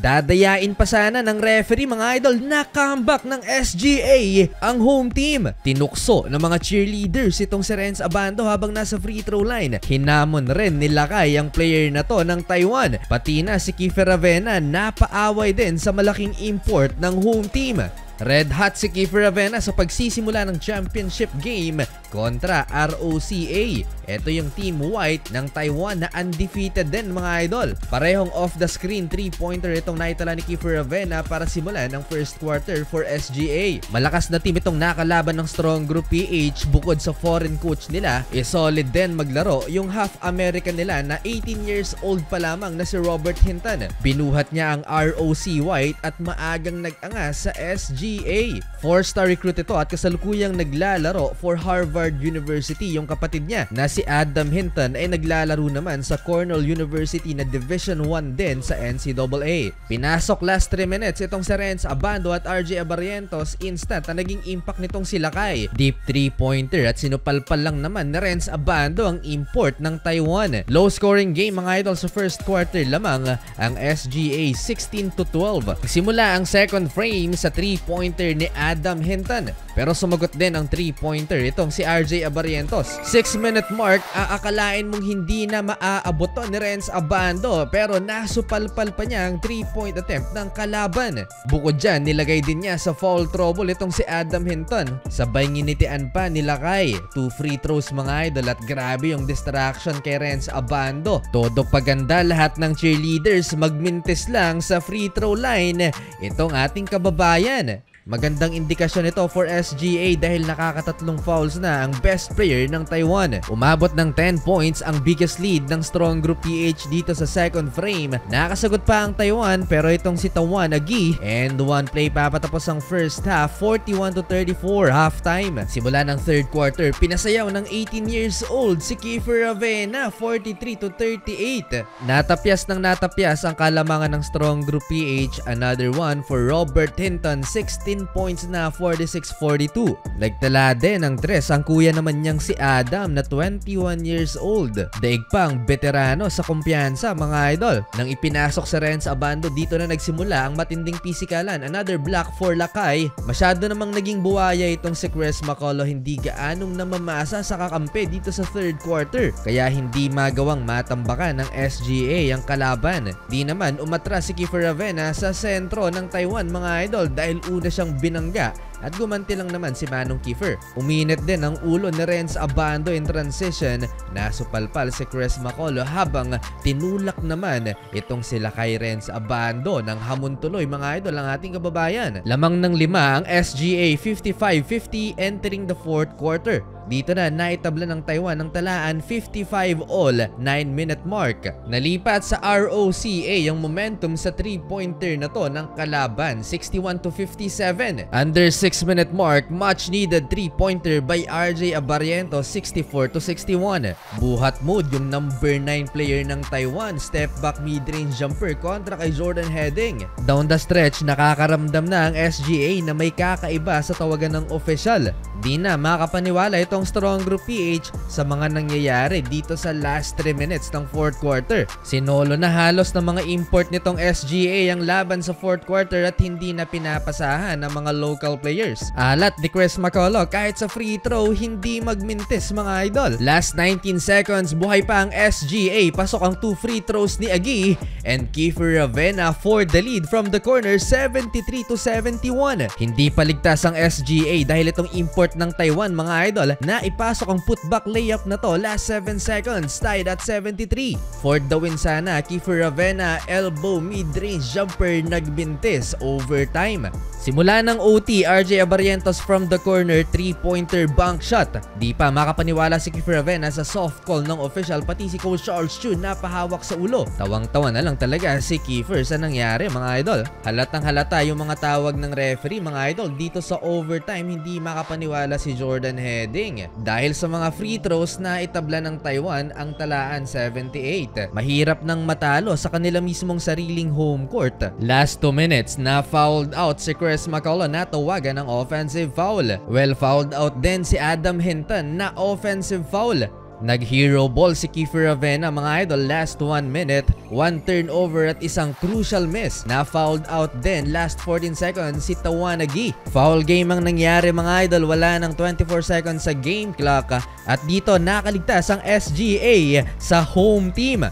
Dadayain pa sana ng referee mga idol na comeback ng SGA ang home team. Tinukso ng mga cheerleaders itong si Renz Abando habang nasa free throw line. Hinamon rin nilakay ang player na to ng Taiwan. Pati na si Kiefer Ravena napaaway din sa malaking import ng home team. Red hot si Kiefer Ravena sa pagsisimula ng championship game kontra ROCA. Ito yung Team White ng Taiwan na undefeated din mga idol. Parehong off the screen 3-pointer itong naitala ni Kiefer Ravena para simulan ng first quarter for SGA. Malakas na team itong nakalaban ng Strong Group PH. Bukod sa foreign coach nila, solid din maglaro yung half American nila na 18 years old pa lamang na si Robert Hinton. Binuhat niya ang ROC White at maagang nag-angas sa SGA. 4-star recruit ito at kasalukuyang naglalaro for Harvard University. Yung kapatid niya na si Adam Hinton ay naglalaro naman sa Cornell University na Division 1 din sa NCAA. Pinasok last 3 minutes itong si Renz Abando at RJ Abarrientos. Instant na naging impact nitong si Lakay. Deep 3-pointer at sinupalpal lang naman na Renz Abando ang import ng Taiwan. Low scoring game mga idol sa first quarter lamang ang SGA 16-12. Simula ang second frame sa 3-pointer ni Adam Hinton. Pero sumagot din ang 3-pointer itong si RJ Abarrientos. 6-minute mark, aakalain mong hindi na maaabot to ni Renz Abando pero nasupalpal pa niya ang 3-point attempt ng kalaban. Bukod dyan, nilagay din niya sa foul trouble itong si Adam Hinton. Sabay nginitian pa ni Lakay. 2 free throws mga idol at grabe yung distraction kay Renz Abando. Todo paganda, lahat ng cheerleaders magmintis lang sa free throw line. Itong ating kababayan. Magandang indikasyon ito for SGA dahil nakakatatlong fouls na ang best player ng Taiwan. Umabot ng 10 points ang biggest lead ng Strong Group PH dito sa second frame. Nakasagot pa ang Taiwan pero itong si Tawan Agi and one play papatapos ang first half, 41-34 halftime. Simula ng third quarter, pinasayaw ng 18 years old si Kiefer Ravena, 43-38. Natapyas ng natapyas ang kalamangan ng Strong Group PH. Another one for Robert Hinton, 16 points na, 46-42. Nagtala din ng 3 ang kuya naman niyang si Adam na 21 years old. Daig pang veterano sa kumpiyansa mga idol. Nang ipinasok sa Renz Abando, dito na nagsimula ang matinding pisikalan. Another block for Lakay. Masyado namang naging buwaya itong si Chris McCullough, hindi gaanong namamasa sa kakampi dito sa third quarter. Kaya hindi magawang matambakan ng SGA ang kalaban. Di naman umatras si Kiefer Ravena sa sentro ng Taiwan mga idol dahil una siyang binangga at gumanti lang naman si Manong Kiefer. Uminit din ang ulo ni Renz Abando in transition. Nasupalpal si Chris McCullough habang tinulak naman itong sila kay Renz Abando ng hamon tuloy mga idol ang ating kababayan. Lamang ng 5 ang SGA, 55-50 entering the fourth quarter. Dito na naitabla ng Taiwan ng talaan 55 all, 9-minute mark. Nalipat sa ROCA yung momentum sa 3-pointer na to ng kalaban, 61-57. Under 6-minute mark, much needed 3-pointer by RJ Abarrientos, 64-61. Buhat mood yung number 9 player ng Taiwan, step back mid-range jumper kontra kay Jordan Heading. Down the stretch, nakakaramdam na ang SGA na may kakaiba sa tawagan ng official. Di na makapaniwala itong Strong Group PH sa mga nangyayari dito sa last 3 minutes ng fourth quarter. Sinolo na halos ng mga import nitong SGA ang laban sa fourth quarter at hindi na pinapasahan ng mga local players. Alat ni Chris McCullough kahit sa free throw hindi magmintis mga idol. Last 19 seconds, buhay pa ang SGA. Pasok ang 2 free throws ni Agi and Kiefer Ravena for the lead from the corner, 73-71. Hindi paligtas ang SGA dahil itong import ng Taiwan mga idol na ipasok ang putback layup na to last 7 seconds, tied at 73. For the win sana, Kiefer Ravena elbow mid-range jumper nagbintis overtime. Simula ng OT, RJ Abarrientos from the corner, 3-pointer bank shot. Di pa makapaniwala si Kiefer Ravena sa soft call ng official, pati si Coach Charles Chu napahawak sa ulo. Tawang-tawa na lang talaga si Kiefer sa nangyari mga idol. Halatang halata yung mga tawag ng referee mga idol. Dito sa overtime, hindi makapaniwala si Jordan Heading. Dahil sa mga free throws na itabla ng Taiwan ang talaan 78. Mahirap nang matalo sa kanila mismong sariling home court. Last 2 minutes na fouled out si Chris McCullough na tawagan ng offensive foul. Well fouled out din si Adam Hinton na offensive foul. Nag-hero ball si Kiefer Ravena mga idol last 1 minute, 1 turnover at isang crucial miss. Na-fouled out din last 14 seconds si Tawanagi. Foul game ang nangyari mga idol, wala ng 24 seconds sa game clock at dito nakaligtas ang SGA sa home team.